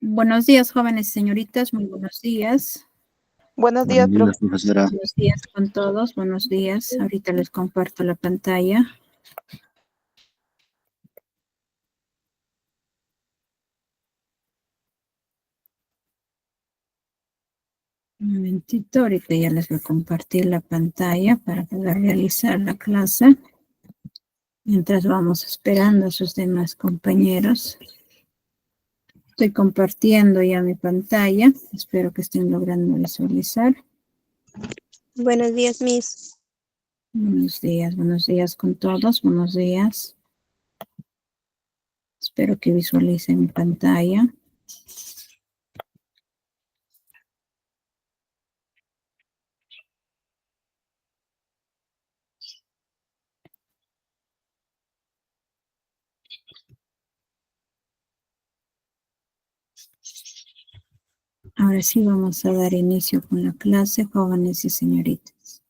Buenos días, jóvenes y señoritas, muy buenos días. Buenos Buenos días, profe. días, profesora. Buenos días con todos, buenos días. Ahorita les comparto la pantalla. Un momentito, ahorita ya les voy a compartir la pantalla para poder realizar la clase. Mientras vamos esperando a sus demás compañeros. Estoy compartiendo ya mi pantalla. Espero que estén logrando visualizar. Buenos días, Miss. Buenos días con todos, buenos días. Espero que visualicen mi pantalla. Ahora sí vamos a dar inicio con la clase, jóvenes y señoritas.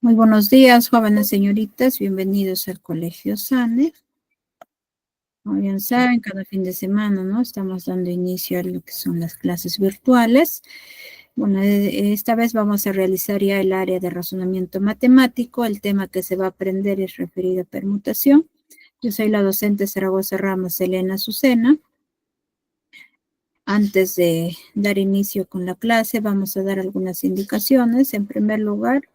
Muy buenos días, jóvenes y señoritas. Bienvenidos al Colegio SANE. Como bien saben, cada fin de semana, ¿no? Estamos dando inicio a lo que son las clases virtuales. Bueno, esta vez vamos a realizar ya el área de razonamiento matemático. El tema que se va a aprender es referido a permutación. Yo soy la docente Zaragoza Ramos Elena Azucena. Antes de dar inicio con la clase, vamos a dar algunas indicaciones. En primer lugar,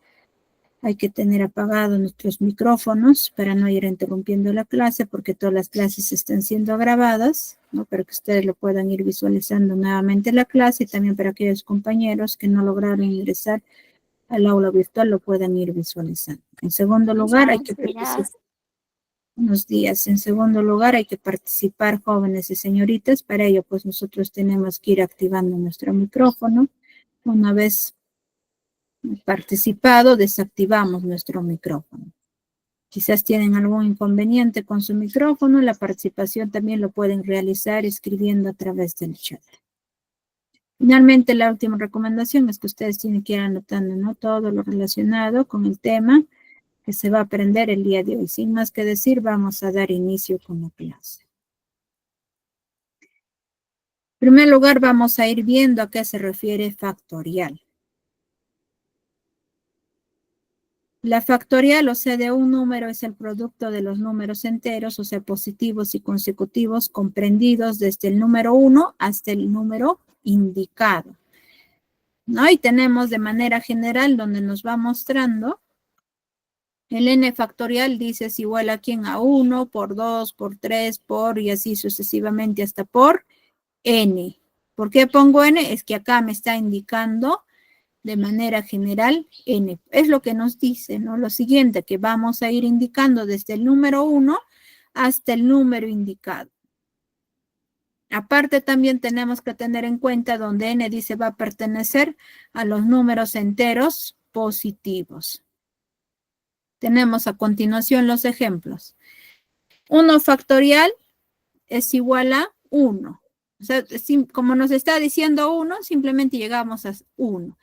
hay que tener apagados nuestros micrófonos para no ir interrumpiendo la clase, porque todas las clases están siendo grabadas, ¿no? Para que ustedes lo puedan ir visualizando nuevamente la clase y también para aquellos compañeros que no lograron ingresar al aula virtual lo puedan ir visualizando. En segundo lugar, hay que participar. Unos días. En segundo lugar, hay que participar, jóvenes y señoritas. Para ello, pues nosotros tenemos que ir activando nuestro micrófono. Una vez participado, desactivamos nuestro micrófono. Quizás tienen algún inconveniente con su micrófono. La participación también lo pueden realizar escribiendo a través del chat. Finalmente, la última recomendación es que ustedes tienen que ir anotando, ¿no? Todo lo relacionado con el tema que se va a aprender el día de hoy. Sin más que decir, vamos a dar inicio con la clase. En primer lugar, vamos a ir viendo a qué se refiere factorial. La factorial, o sea, de un número es el producto de los números enteros, o sea, positivos y consecutivos, comprendidos desde el número 1 hasta el número indicado, ¿no? Y tenemos de manera general donde nos va mostrando el n factorial, dice es igual a quién, a 1, por 2, por 3, por y así sucesivamente hasta por n. ¿Por qué pongo n? Es que acá me está indicando de manera general n. Es lo que nos dice, ¿no? Lo siguiente, que vamos a ir indicando desde el número 1 hasta el número indicado. Aparte también tenemos que tener en cuenta donde n dice va a pertenecer a los números enteros positivos. Tenemos a continuación los ejemplos. 1 factorial es igual a 1. O sea, como nos está diciendo 1, simplemente llegamos a 1.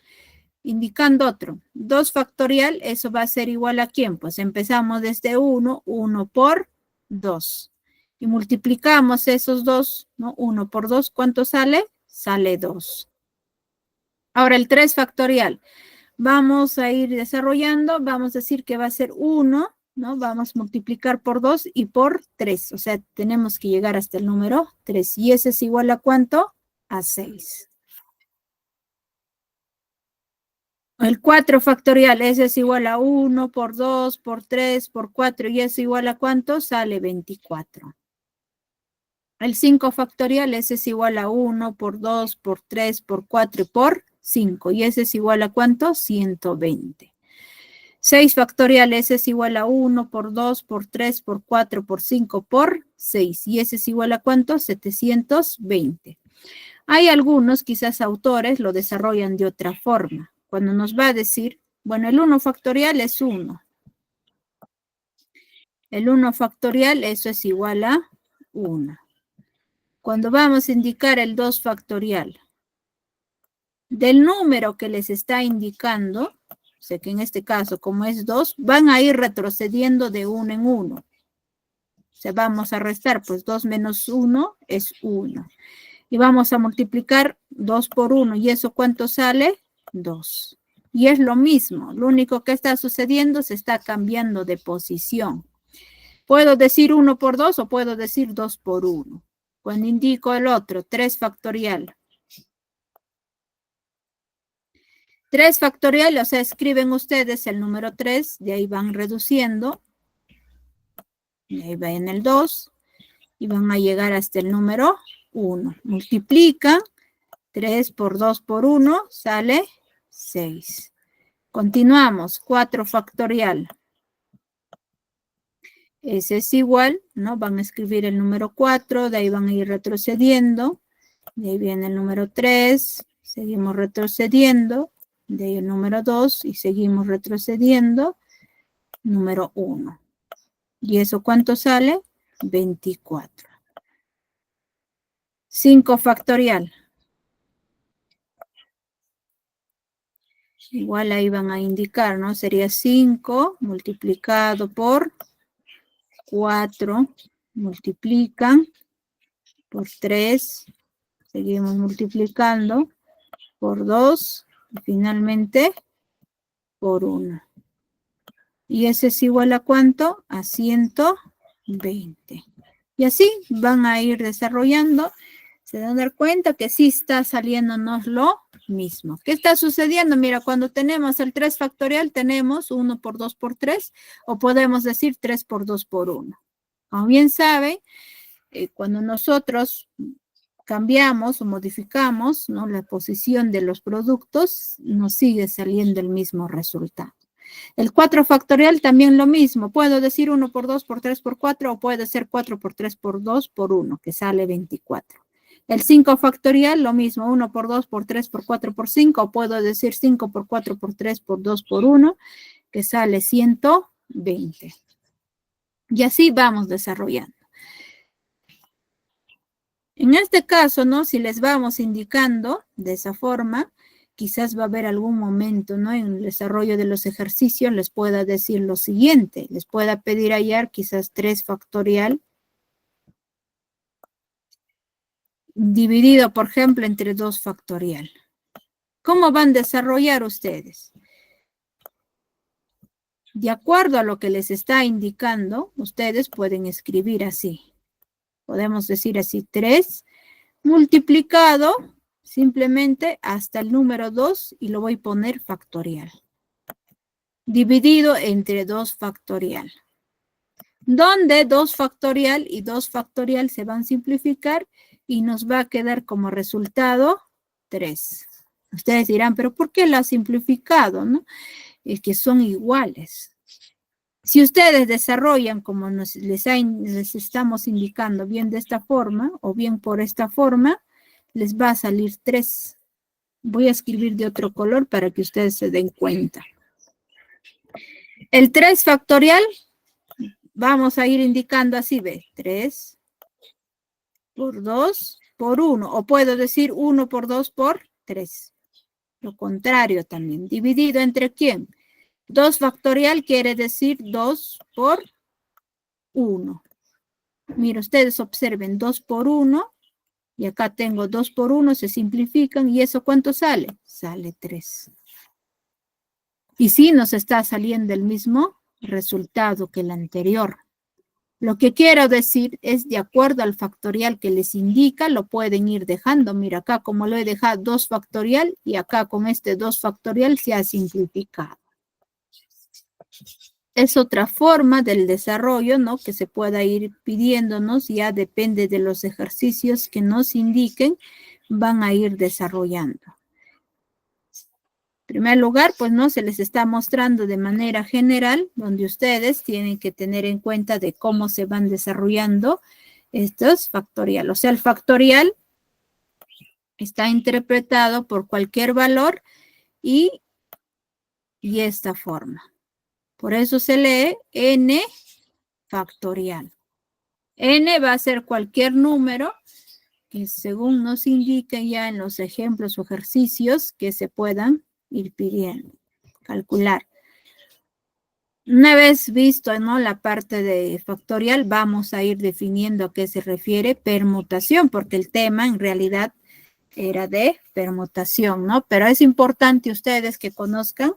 Indicando otro. 2 factorial, eso va a ser igual a ¿quién? Pues empezamos desde 1, 1 por 2. Y multiplicamos esos dos, ¿no? 1 por 2, ¿cuánto sale? Sale 2. Ahora el 3 factorial. Vamos a ir desarrollando, vamos a decir que va a ser 1, ¿no? Vamos a multiplicar por 2 y por 3. O sea, tenemos que llegar hasta el número 3. ¿Y ese es igual a cuánto? A 6. El 4 factorial, ese es igual a 1 por 2, por 3, por 4, y eso igual a ¿cuánto? Sale 24. El 5 factorial, ese es igual a 1 por 2, por 3, por 4 y por 5, y ese es igual a ¿cuánto? 120. 6 factorial, ese es igual a 1 por 2, por 3, por 4, por 5, por 6, y ese es igual a ¿cuánto? 720. Hay algunos, quizás autores, lo desarrollan de otra forma. Cuando nos va a decir, bueno, el 1 factorial es 1. El 1 factorial, eso es igual a 1. Cuando vamos a indicar el 2 factorial, del número que les está indicando, o sea que en este caso, como es 2, van a ir retrocediendo de 1 en 1. O sea, vamos a restar, pues 2 menos 1 es 1. Y vamos a multiplicar 2 por 1. ¿Y eso cuánto sale? 2. Y es lo mismo. Lo único que está sucediendo, se está cambiando de posición. Puedo decir 1 por 2 o puedo decir 2 por 1. Cuando indico el otro, 3 factorial. 3 factorial, o sea, escriben ustedes el número 3, de ahí van reduciendo. Y ahí va en el 2. Y van a llegar hasta el número 1. Multiplican. 3 por 2 por 1 sale 6. Continuamos. 4 factorial. Ese es igual, ¿no? Van a escribir el número 4, de ahí van a ir retrocediendo. De ahí viene el número 3, seguimos retrocediendo. De ahí el número 2 y seguimos retrocediendo. Número 1. ¿Y eso cuánto sale? 24. 5 factorial. Igual ahí van a indicar, ¿no? Sería 5 multiplicado por 4. Multiplican por 3. Seguimos multiplicando por 2. Y finalmente por 1. ¿Y ese es igual a cuánto? A 120. Y así van a ir desarrollando. Se dan a dar cuenta que sí está saliéndonos lo mismo. ¿Qué está sucediendo? Mira, cuando tenemos el 3 factorial, tenemos 1 por 2 por 3, o podemos decir 3 por 2 por 1. Como bien saben, cuando nosotros cambiamos o modificamos, ¿no?, la posición de los productos, nos sigue saliendo el mismo resultado. El 4 factorial también lo mismo. Puedo decir 1 por 2 por 3 por 4 o puede ser 4 por 3 por 2 por 1, que sale 24. El 5 factorial lo mismo. 1 por 2 por 3 por 4 por 5 o puedo decir 5 por 4 por 3 por 2 por 1, que sale 120. Y así vamos desarrollando. En este caso, ¿no?, si les vamos indicando de esa forma, quizás va a haber algún momento, ¿no?, en el desarrollo de los ejercicios les pueda decir lo siguiente, les pueda pedir hallar quizás 3 factorial dividido, por ejemplo, entre 2 factorial. ¿Cómo van a desarrollar ustedes? De acuerdo a lo que les está indicando, ustedes pueden escribir así. Podemos decir así, 3 multiplicado simplemente hasta el número 2 y lo voy a poner factorial. Dividido entre 2 factorial. Donde 2 factorial y 2 factorial se van a simplificar y nos va a quedar como resultado 3. Ustedes dirán, pero ¿por qué lo ha simplificado, no? Es que son iguales. Si ustedes desarrollan como les estamos indicando, bien de esta forma o bien por esta forma, les va a salir 3. Voy a escribir de otro color para que ustedes se den cuenta. El 3 factorial, vamos a ir indicando así, ve, 3 por 2 por 1. O puedo decir 1 por 2 por 3. Lo contrario también. Dividido entre ¿quién? 2 factorial quiere decir 2 por 1. Mira, ustedes observen, 2 por 1. Y acá tengo 2 por 1, se simplifican. ¿Y eso cuánto sale? Sale 3. Y sí nos está saliendo el mismo resultado que el anterior. Lo que quiero decir es, de acuerdo al factorial que les indica, lo pueden ir dejando. Mira, acá como lo he dejado 2 factorial y acá con este 2 factorial se ha simplificado. Es otra forma del desarrollo, ¿no?, que se pueda ir pidiéndonos, ya depende de los ejercicios que nos indiquen, van a ir desarrollando. En primer lugar, pues no se les está mostrando de manera general, donde ustedes tienen que tener en cuenta de cómo se van desarrollando estos factorial. O sea, el factorial está interpretado por cualquier valor y esta forma. Por eso se lee n factorial. N va a ser cualquier número que según nos indique ya en los ejemplos o ejercicios que se puedan ir pidiendo, calcular. Una vez visto, ¿no?, la parte de factorial, vamos a ir definiendo a qué se refiere permutación, porque el tema en realidad era de permutación, ¿no? Pero es importante ustedes que conozcan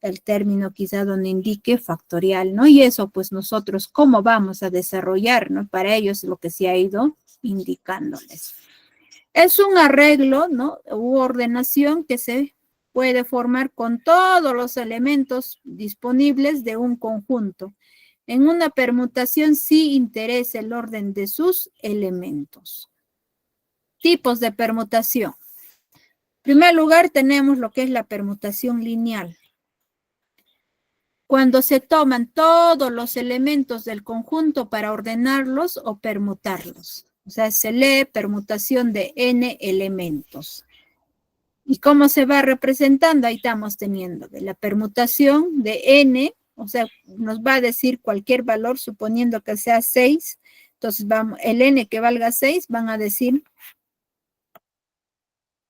el término quizá donde indique factorial, ¿no? Y eso, pues nosotros, ¿cómo vamos a desarrollar, ¿no? Para ellos lo que se ha ido indicándoles. Es un arreglo, ¿no?, u ordenación que se puede formar con todos los elementos disponibles de un conjunto. En una permutación sí interesa el orden de sus elementos. Tipos de permutación. En primer lugar, tenemos lo que es la permutación lineal. Cuando se toman todos los elementos del conjunto para ordenarlos o permutarlos. O sea, se lee permutación de n elementos. ¿Y cómo se va representando? Ahí estamos teniendo de la permutación de n, o sea, nos va a decir cualquier valor suponiendo que sea 6. Entonces, vamos, el n que valga 6 van a decir,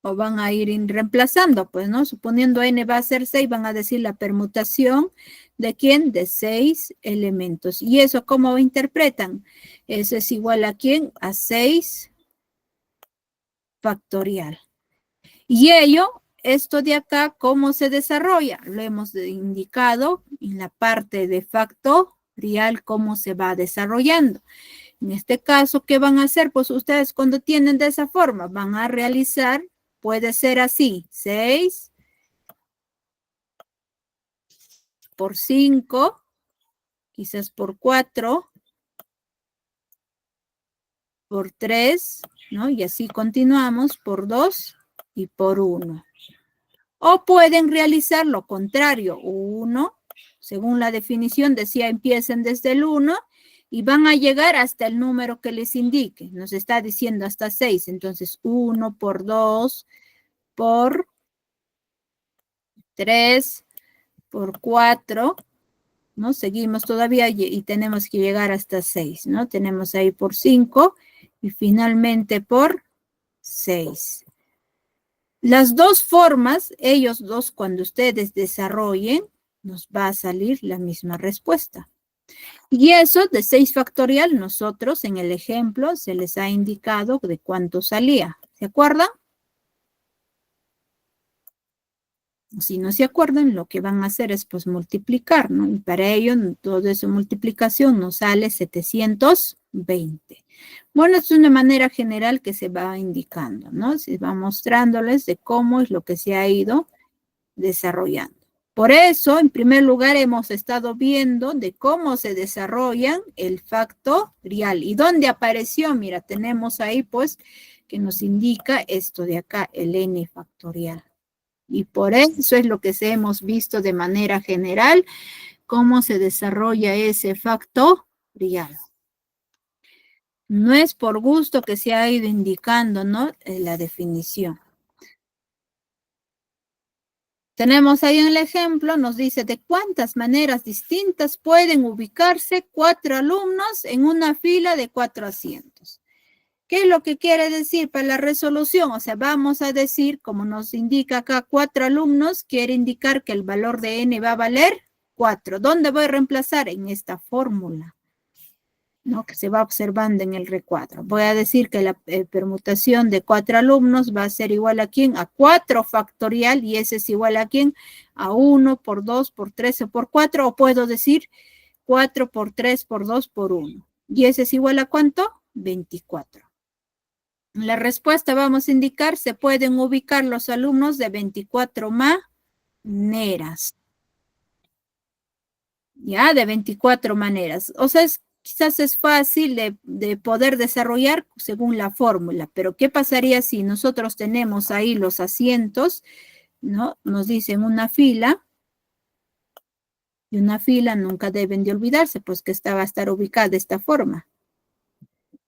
o van a ir reemplazando, pues, ¿no? Suponiendo n va a ser 6, van a decir la permutación de ¿quién? De 6 elementos. ¿Y eso cómo interpretan? Eso es igual a ¿quién? A 6 factorial. Y ello, esto de acá, ¿cómo se desarrolla? Lo hemos indicado en la parte de factorial, cómo se va desarrollando. En este caso, ¿qué van a hacer? Pues ustedes cuando tienen de esa forma, van a realizar, puede ser así, 6 por 5, quizás por 4, por 3, ¿no? Y así continuamos por 2 y por 1. O pueden realizar lo contrario, 1, según la definición decía, empiecen desde el 1 y van a llegar hasta el número que les indique. Nos está diciendo hasta 6, entonces 1 por 2 por 3 por 4, ¿no? Seguimos todavía y tenemos que llegar hasta 6, ¿no? Tenemos ahí por 5 y finalmente por 6. Las dos formas, ellos dos, cuando ustedes desarrollen, nos va a salir la misma respuesta. Y eso de 6 factorial, nosotros en el ejemplo se les ha indicado de cuánto salía. ¿Se acuerdan? Si no se acuerdan, lo que van a hacer es pues multiplicar, ¿no? Y para ello, toda esa multiplicación nos sale 720. Bueno, es una manera general que se va indicando, ¿no? Se va mostrándoles de cómo es lo que se ha ido desarrollando. Por eso, en primer lugar, hemos estado viendo de cómo se desarrollan el factorial. ¿Y dónde apareció? Mira, tenemos ahí pues que nos indica esto de acá, el n factorial. Y por eso es lo que hemos visto de manera general, cómo se desarrolla ese factorial. No es por gusto que se ha ido indicando, ¿no?, la definición. Tenemos ahí en el ejemplo, nos dice de cuántas maneras distintas pueden ubicarse 4 alumnos en una fila de 4 asientos. ¿Qué es lo que quiere decir para la resolución? O sea, vamos a decir, como nos indica acá, 4 alumnos, quiere indicar que el valor de n va a valer 4. ¿Dónde voy a reemplazar? En esta fórmula, ¿no?, que se va observando en el recuadro. Voy a decir que la permutación de 4 alumnos va a ser igual a ¿quién? A 4 factorial, y ese es igual a ¿quién? A 1 por 2 por 3 o por 4, o puedo decir 4 por 3 por 2 por 1. ¿Y ese es igual a cuánto? 24. La respuesta vamos a indicar, se pueden ubicar los alumnos de 24 maneras. Ya, de 24 maneras. O sea, quizás es fácil de poder desarrollar según la fórmula, pero ¿qué pasaría si nosotros tenemos ahí los asientos, ¿no? Nos dicen una fila, y una fila nunca deben de olvidarse, pues que esta va a estar ubicada de esta forma,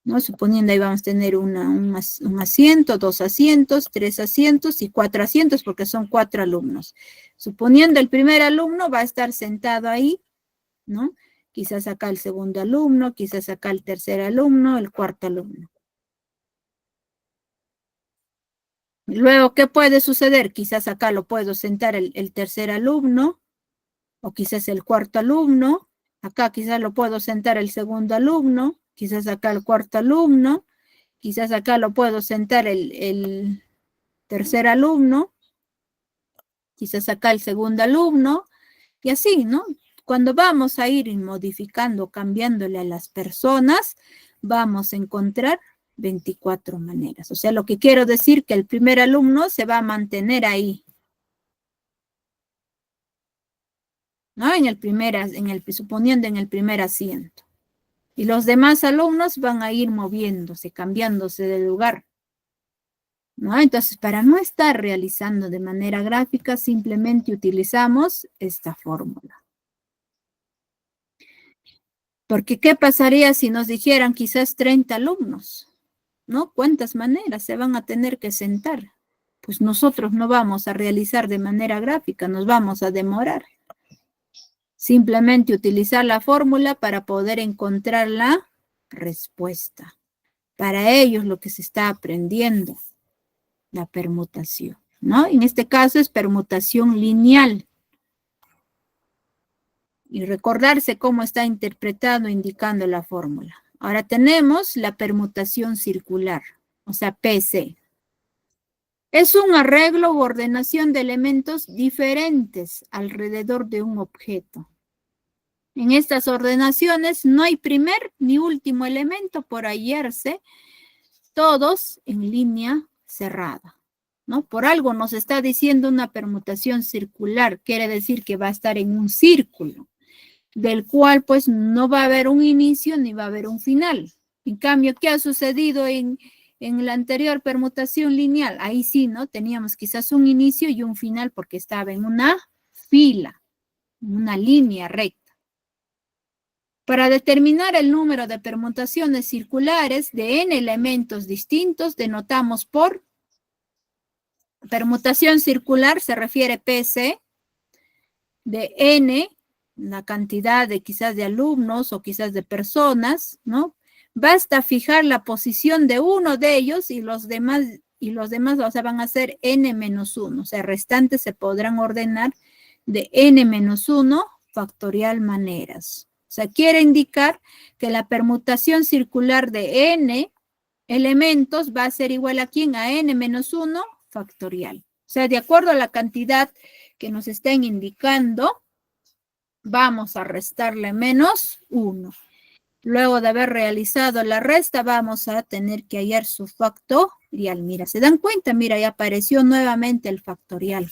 ¿no? Suponiendo ahí vamos a tener un asiento, 2 asientos, 3 asientos y 4 asientos, porque son 4 alumnos. Suponiendo el primer alumno va a estar sentado ahí, ¿no? Quizás acá el segundo alumno, quizás acá el tercer alumno, el cuarto alumno. Luego, ¿qué puede suceder? Quizás acá lo puedo sentar el tercer alumno, o quizás el cuarto alumno, acá quizás lo puedo sentar el segundo alumno, quizás acá el cuarto alumno, quizás acá lo puedo sentar el tercer alumno, quizás acá el segundo alumno, y así, ¿no? Cuando vamos a ir modificando, cambiándole a las personas, vamos a encontrar 24 maneras. O sea, lo que quiero decir que el primer alumno se va a mantener ahí, ¿no? Suponiendo en el primer asiento. Y los demás alumnos van a ir moviéndose, cambiándose de lugar, ¿no? Entonces, para no estar realizando de manera gráfica, simplemente utilizamos esta fórmula. Porque, ¿qué pasaría si nos dijeran quizás 30 alumnos? ¿No? ¿Cuántas maneras se van a tener que sentar? Pues nosotros no vamos a realizar de manera gráfica, nos vamos a demorar. Simplemente utilizar la fórmula para poder encontrar la respuesta. Para ellos lo que se está aprendiendo, la permutación, ¿no? En este caso es permutación lineal. Y recordarse cómo está interpretado indicando la fórmula. Ahora tenemos la permutación circular, o sea, PC. Es un arreglo u ordenación de elementos diferentes alrededor de un objeto. En estas ordenaciones no hay primer ni último elemento por hallarse, todos en línea cerrada, ¿no? Por algo nos está diciendo una permutación circular, quiere decir que va a estar en un círculo, del cual pues no va a haber un inicio ni va a haber un final. En cambio, ¿qué ha sucedido en la anterior permutación lineal? Ahí sí, ¿no? Teníamos quizás un inicio y un final porque estaba en una fila, en una línea recta. Para determinar el número de permutaciones circulares de n elementos distintos, denotamos por permutación circular, se refiere PC, de n, la cantidad de quizás de alumnos o quizás de personas, ¿no? Basta fijar la posición de uno de ellos y los demás, o sea, van a ser n-1, o sea, restantes se podrán ordenar de n-1 factorial maneras. O sea, quiere indicar que la permutación circular de n elementos va a ser igual a ¿quién? A n-1 factorial. O sea, de acuerdo a la cantidad que nos estén indicando, vamos a restarle menos 1. Luego de haber realizado la resta, vamos a tener que hallar su factorial. Mira, ¿se dan cuenta? Mira, ya apareció nuevamente el factorial.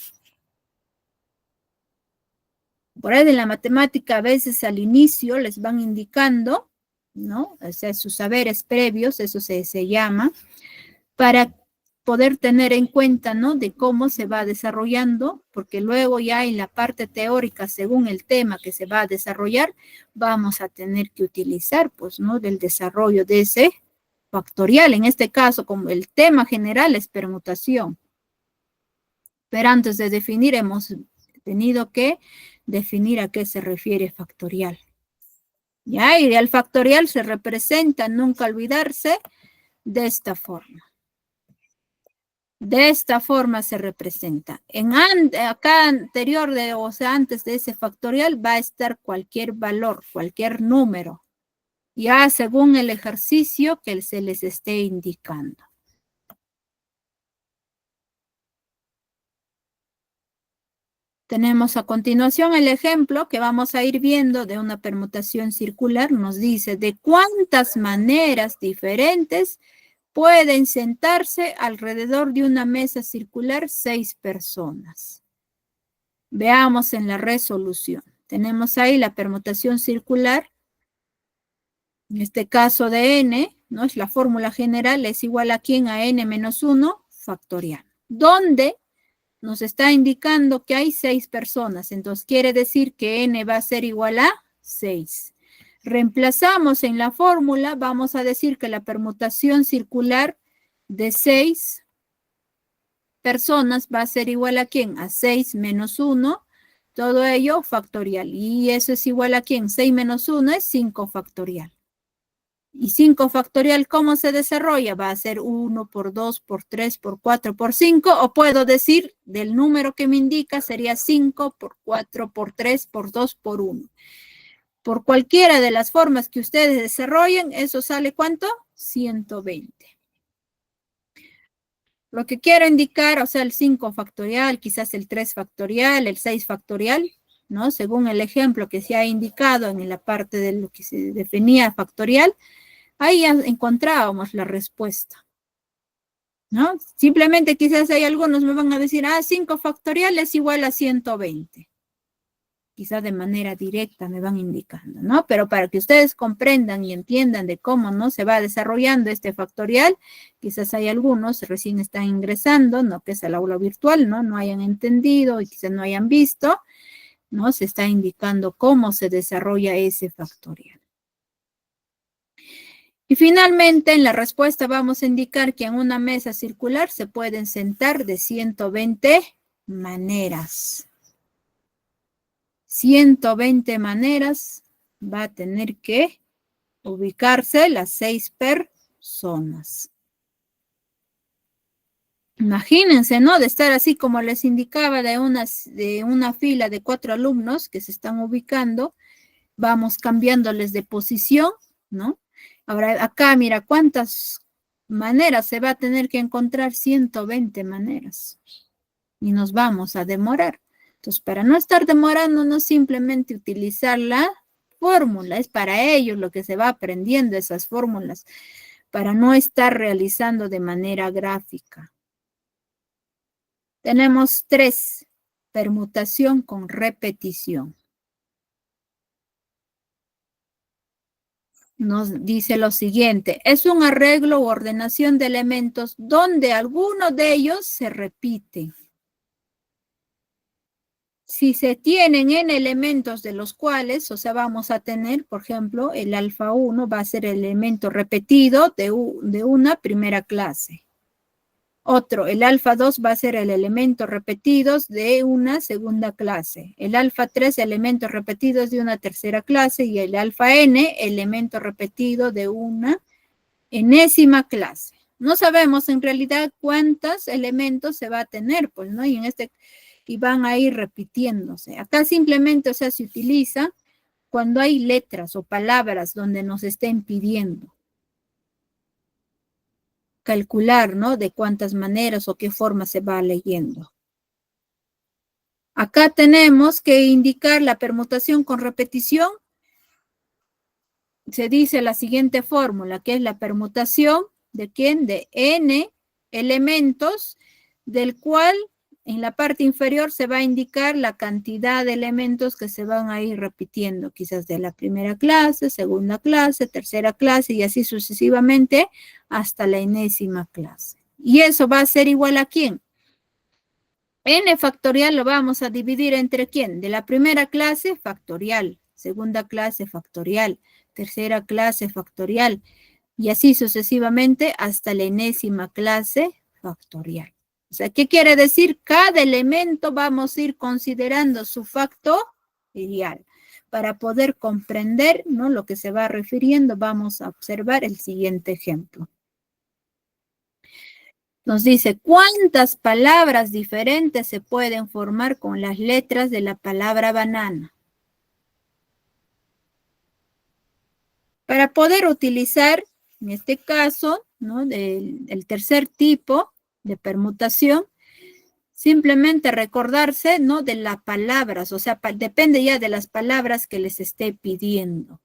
Por ahí en la matemática a veces al inicio les van indicando, ¿no? O sea, sus saberes previos, eso se llama, para poder tener en cuenta, ¿no? De cómo se va desarrollando, porque luego ya en la parte teórica, según el tema que se va a desarrollar, vamos a tener que utilizar, pues, ¿no? Del desarrollo de ese factorial. En este caso, como el tema general es permutación. Pero antes de definir, hemos tenido que definir a qué se refiere factorial. ¿Ya? Y el factorial se representa, nunca olvidarse, de esta forma. De esta forma se representa. Acá anterior, o sea, antes de ese factorial, va a estar cualquier valor, cualquier número, ya según el ejercicio que se les esté indicando. Tenemos a continuación el ejemplo que vamos a ir viendo de una permutación circular. Nos dice de cuántas maneras diferentes pueden sentarse alrededor de una mesa circular 6 personas. Veamos en la resolución. Tenemos ahí la permutación circular. En este caso de n, ¿no? Es la fórmula general, es igual a ¿quién? A n-1 factorial. Donde nos está indicando que hay 6 personas. Entonces quiere decir que n va a ser igual a 6. Reemplazamos en la fórmula, vamos a decir que la permutación circular de 6 personas va a ser igual a ¿quién? A 6 menos 1, todo ello factorial. Y eso es igual a ¿quién? 6 menos 1 es 5 factorial. Y 5 factorial, ¿cómo se desarrolla? Va a ser 1 por 2, por 3, por 4, por 5, o puedo decir, del número que me indica, sería 5 por 4, por 3, por 2, por 1. Por cualquiera de las formas que ustedes desarrollen, ¿eso sale cuánto? 120. Lo que quiero indicar, o sea, el 5 factorial, quizás el 3 factorial, el 6 factorial, ¿no? Según el ejemplo que se ha indicado en la parte de lo que se definía factorial, ahí ya encontrábamos la respuesta, ¿no? Simplemente quizás hay algunos me van a decir, 5 factorial es igual a 120. Quizás de manera directa me van indicando, ¿no? Pero para que ustedes comprendan y entiendan de cómo, ¿no?, se va desarrollando este factorial, quizás hay algunos recién están ingresando, ¿no?, que es el aula virtual, ¿no?, no hayan entendido y quizás no hayan visto, ¿no? Se está indicando cómo se desarrolla ese factorial. Y finalmente, en la respuesta vamos a indicar que en una mesa circular se pueden sentar de 120 maneras. 120 maneras va a tener que ubicarse las 6 personas. Imagínense, ¿no? De estar así como les indicaba de una fila de 4 alumnos que se están ubicando, vamos cambiándoles de posición, ¿no? Ahora acá, mira, ¿cuántas maneras se va a tener que encontrar? 120 maneras. Y nos vamos a demorar. Entonces, para no estar demorándonos, simplemente utilizar la fórmula. Es para ellos lo que se va aprendiendo esas fórmulas, para no estar realizando de manera gráfica. Tenemos 3, permutación con repetición. Nos dice lo siguiente, es un arreglo u ordenación de elementos donde alguno de ellos se repite. Si se tienen n elementos de los cuales, o sea, vamos a tener, por ejemplo, el alfa 1 va a ser el elemento repetido de una primera clase. Otro, el alfa 2 va a ser el elemento repetidos de una segunda clase. El alfa 3, elementos repetidos de una tercera clase. Y el alfa n, elemento repetido de una enésima clase. No sabemos en realidad cuántos elementos se va a tener, pues, ¿no? Y van a ir repitiéndose. Acá simplemente, o sea, se utiliza cuando hay letras o palabras donde nos estén pidiendo calcular, ¿no? De cuántas maneras o qué forma se va leyendo. Acá tenemos que indicar la permutación con repetición. Se dice la siguiente fórmula, que es la permutación de ¿quién? De n elementos, del cual en la parte inferior se va a indicar la cantidad de elementos que se van a ir repitiendo, quizás de la primera clase, segunda clase, tercera clase y así sucesivamente hasta la enésima clase. ¿Y eso va a ser igual a quién? N factorial lo vamos a dividir entre ¿quién? De la primera clase, factorial, segunda clase, factorial, tercera clase, factorial y así sucesivamente hasta la enésima clase, factorial. O sea, ¿qué quiere decir? Cada elemento vamos a ir considerando su factorial. Para poder comprender, ¿no?, lo que se va refiriendo, vamos a observar el siguiente ejemplo. Nos dice, ¿cuántas palabras diferentes se pueden formar con las letras de la palabra banana? Para poder utilizar, en este caso, ¿no?, el tercer tipo de permutación, simplemente recordarse, ¿no?, de las palabras, o sea, depende ya de las palabras que les esté pidiendo,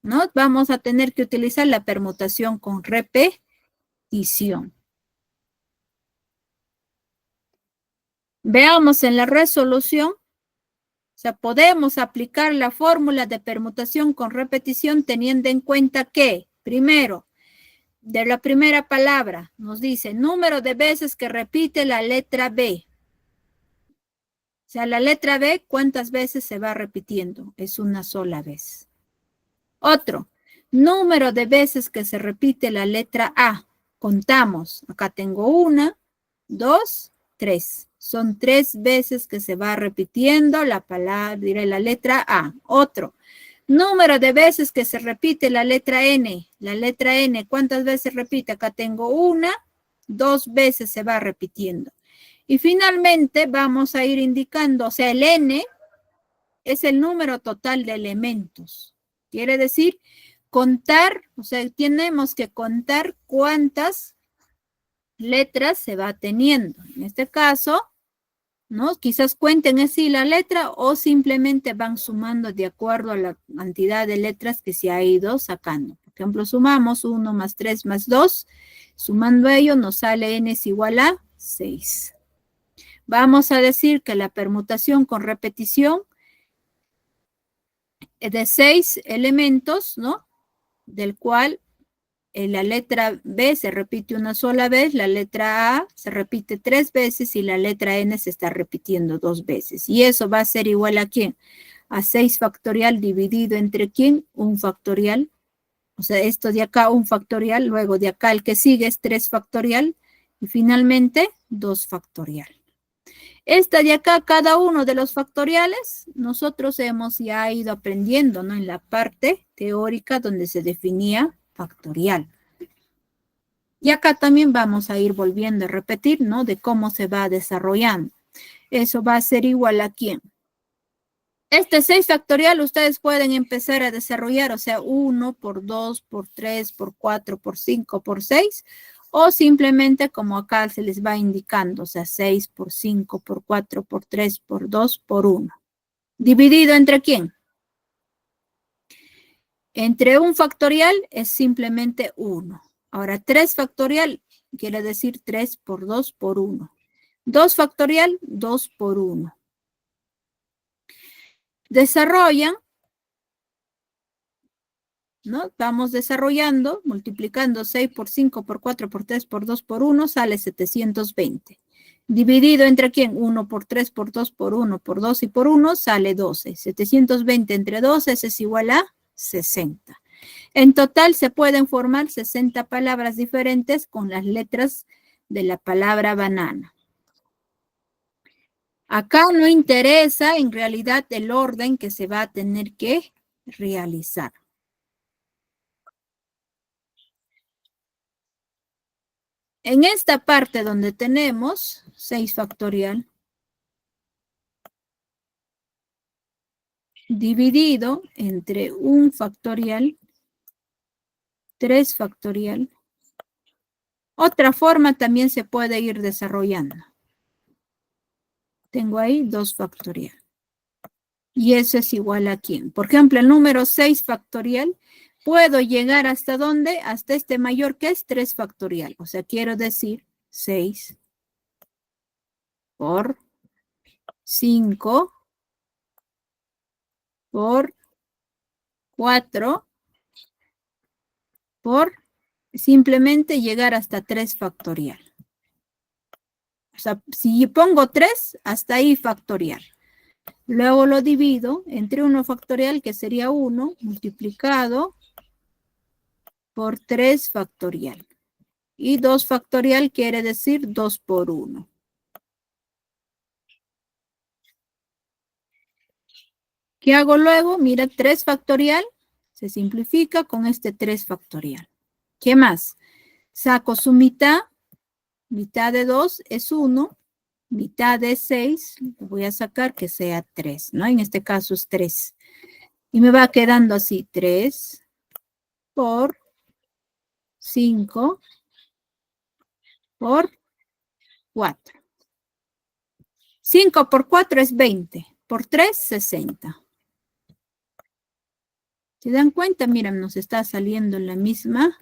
¿no? Vamos a tener que utilizar la permutación con repetición. Veamos en la resolución, o sea, podemos aplicar la fórmula de permutación con repetición teniendo en cuenta que, primero, de la primera palabra, nos dice número de veces que repite la letra B. O sea, la letra B, ¿cuántas veces se va repitiendo? Es una sola vez. Otro, número de veces que se repite la letra A. Contamos, acá tengo 1, 2, 3. Son 3 veces que se va repitiendo la palabra, diré la letra A. Otro, Número de veces que se repite la letra N. La letra N, ¿cuántas veces repite? Acá tengo una, 2 veces se va repitiendo. Y finalmente vamos a ir indicando, o sea, el N es el número total de elementos. Quiere decir contar, o sea, tenemos que contar cuántas letras se va teniendo. En este caso, ¿no? Quizás cuenten así la letra o simplemente van sumando de acuerdo a la cantidad de letras que se ha ido sacando. Por ejemplo, sumamos 1 más 3 más 2. Sumando ello nos sale n es igual a 6. Vamos a decir que la permutación con repetición es de 6 elementos, ¿no? Del cual la letra B se repite una sola vez, la letra A se repite 3 veces y la letra N se está repitiendo 2 veces. Y eso va a ser igual a ¿quién? A 6 factorial dividido entre ¿quién? 1 factorial. O sea, esto de acá 1 factorial, luego de acá el que sigue es 3 factorial y finalmente 2 factorial. Esta de acá, cada uno de los factoriales, nosotros hemos ya ido aprendiendo, ¿no? En la parte teórica donde se definía factorial. Y acá también vamos a ir volviendo a repetir, ¿no? De cómo se va desarrollando. Eso va a ser igual a ¿quién? Este 6 factorial ustedes pueden empezar a desarrollar, o sea, 1 por 2, por 3, por 4, por 5, por 6, o simplemente como acá se les va indicando, o sea, 6 por 5, por 4, por 3, por 2, por 1. ¿Dividido entre quién? Entre 1 factorial es simplemente 1. Ahora, 3 factorial quiere decir 3 por 2 por 1. 2 factorial, 2 por 1. Desarrollan, ¿no? Vamos desarrollando, multiplicando 6 por 5 por 4 por 3 por 2 por 1, sale 720. Dividido entre quién? 1 por 3 por 2 por 1 por 2 y por 1 sale 12. 720 entre 12 es igual a 60. En total se pueden formar 60 palabras diferentes con las letras de la palabra banana. Acá no interesa en realidad el orden que se va a tener que realizar. En esta parte donde tenemos 6 factorial dividido entre 1 factorial, 3 factorial, otra forma también se puede ir desarrollando. Tengo ahí 2 factorial. Y eso es igual a ¿quién? Por ejemplo, el número 6 factorial, puedo llegar hasta ¿dónde? Hasta este mayor que es 3 factorial. O sea, quiero decir 6 por 5 por 4 por simplemente llegar hasta 3 factorial. O sea, si pongo 3, hasta ahí factorial. Luego lo divido entre 1 factorial, que sería 1, multiplicado por 3 factorial. Y 2 factorial quiere decir 2 por 1. ¿Qué hago luego? Mira, 3 factorial se simplifica con este 3 factorial. ¿Qué más? Saco su mitad. Mitad de 2 es 1. Mitad de 6, voy a sacar que sea 3, ¿no? En este caso es 3. Y me va quedando así, 3 por 5 por 4. 5 por 4 es 20. Por 3, 60. ¿Se dan cuenta? Miren, nos está saliendo la misma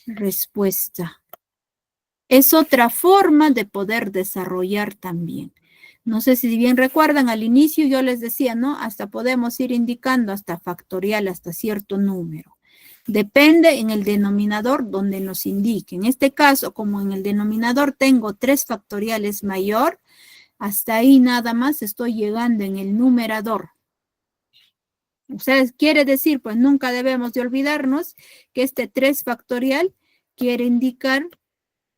respuesta. Es otra forma de poder desarrollar también. No sé si bien recuerdan, al inicio yo les decía, ¿no? Hasta podemos ir indicando hasta factorial, hasta cierto número. Depende en el denominador donde nos indique. En este caso, como en el denominador tengo 3 factoriales mayor, hasta ahí nada más estoy llegando en el numerador. O sea, quiere decir, pues nunca debemos de olvidarnos que este 3 factorial quiere indicar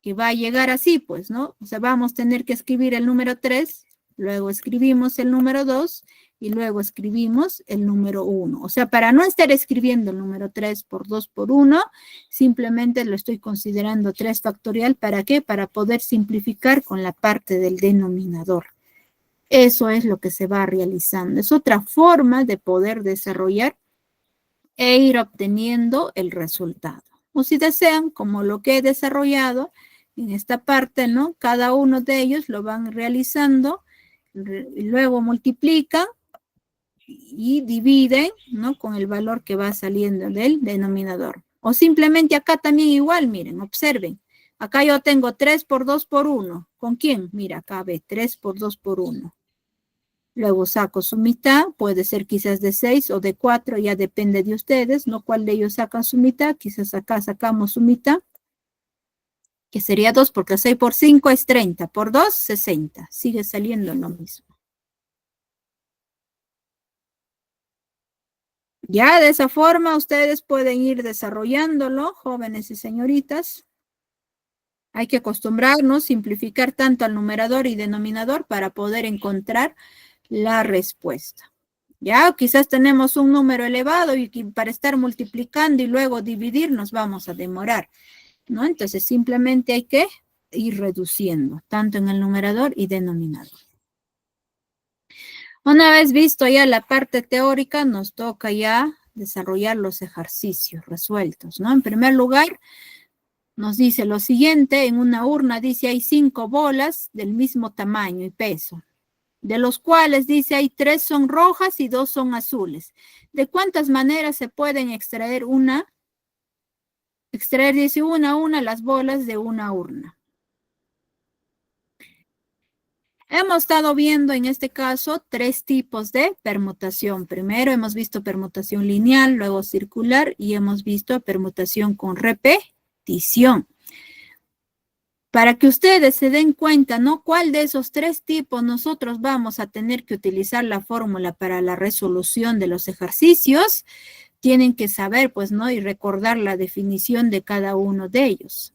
que va a llegar así, pues, ¿no? O sea, vamos a tener que escribir el número 3, luego escribimos el número 2 y luego escribimos el número 1. O sea, para no estar escribiendo el número 3 por 2 por 1, simplemente lo estoy considerando 3 factorial. ¿Para qué? Para poder simplificar con la parte del denominador. Eso es lo que se va realizando. Es otra forma de poder desarrollar e ir obteniendo el resultado. O si desean, como lo que he desarrollado en esta parte, ¿no? Cada uno de ellos lo van realizando, y luego multiplican y dividen, ¿no? Con el valor que va saliendo del denominador. O simplemente acá también igual, miren, observen. Acá yo tengo 3 por 2 por 1. ¿Con quién? Mira, acá ve, 3 por 2 por 1. Luego saco su mitad, puede ser quizás de 6 o de 4, ya depende de ustedes, ¿no? ¿Cuál de ellos sacan su mitad? Quizás acá sacamos su mitad, que sería 2, porque 6 por 5 es 30, por 2, 60. Sigue saliendo lo mismo. Ya de esa forma ustedes pueden ir desarrollándolo, jóvenes y señoritas. Hay que acostumbrarnos, simplificar tanto al numerador y denominador para poder encontrar la respuesta. Ya, quizás tenemos un número elevado y para estar multiplicando y luego dividir nos vamos a demorar, ¿no? Entonces simplemente hay que ir reduciendo, tanto en el numerador y denominador. Una vez visto ya la parte teórica, nos toca ya desarrollar los ejercicios resueltos, ¿no? En primer lugar, nos dice lo siguiente, en una urna dice hay 5 bolas del mismo tamaño y peso, de los cuales dice hay 3 son rojas y 2 son azules. ¿De cuántas maneras se pueden extraer una? Extraer, dice, una a una las bolas de una urna. Hemos estado viendo en este caso 3 tipos de permutación. Primero hemos visto permutación lineal, luego circular y hemos visto permutación con repetición. Para que ustedes se den cuenta, ¿no? ¿Cuál de esos 3 tipos nosotros vamos a tener que utilizar la fórmula para la resolución de los ejercicios? Tienen que saber, pues, ¿no? Y recordar la definición de cada uno de ellos.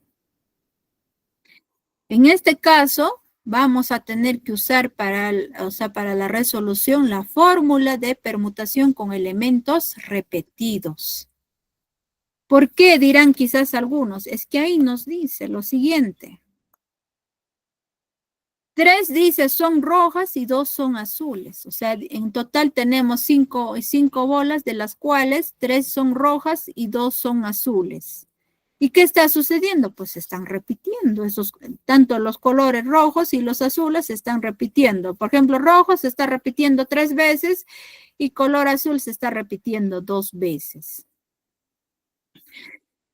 En este caso, vamos a tener que usar para la resolución la fórmula de permutación con elementos repetidos. ¿Por qué? Dirán quizás algunos. Es que ahí nos dice lo siguiente. 3 dice son rojas y 2 son azules. O sea, en total tenemos 5 bolas, de las cuales 3 son rojas y 2 son azules. ¿Y qué está sucediendo? Pues se están repitiendo. Tanto los colores rojos y los azules se están repitiendo. Por ejemplo, rojo se está repitiendo 3 veces y color azul se está repitiendo 2 veces.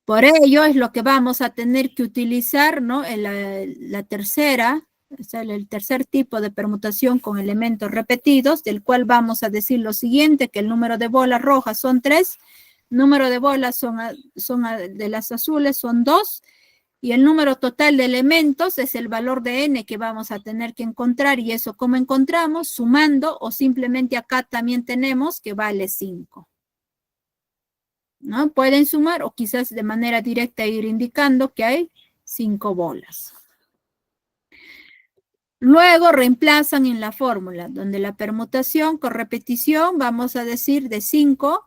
Por ello es lo que vamos a tener que utilizar, ¿no? La tercera, o sea, el tercer tipo de permutación con elementos repetidos, del cual vamos a decir lo siguiente, que el número de bolas rojas son 3, número de bolas de las azules son 2, y el número total de elementos es el valor de n que vamos a tener que encontrar, y eso ¿cómo encontramos? Sumando, o simplemente acá también tenemos que vale 5. ¿No? Pueden sumar o quizás de manera directa ir indicando que hay 5 bolas. Luego reemplazan en la fórmula, donde la permutación con repetición vamos a decir de 5,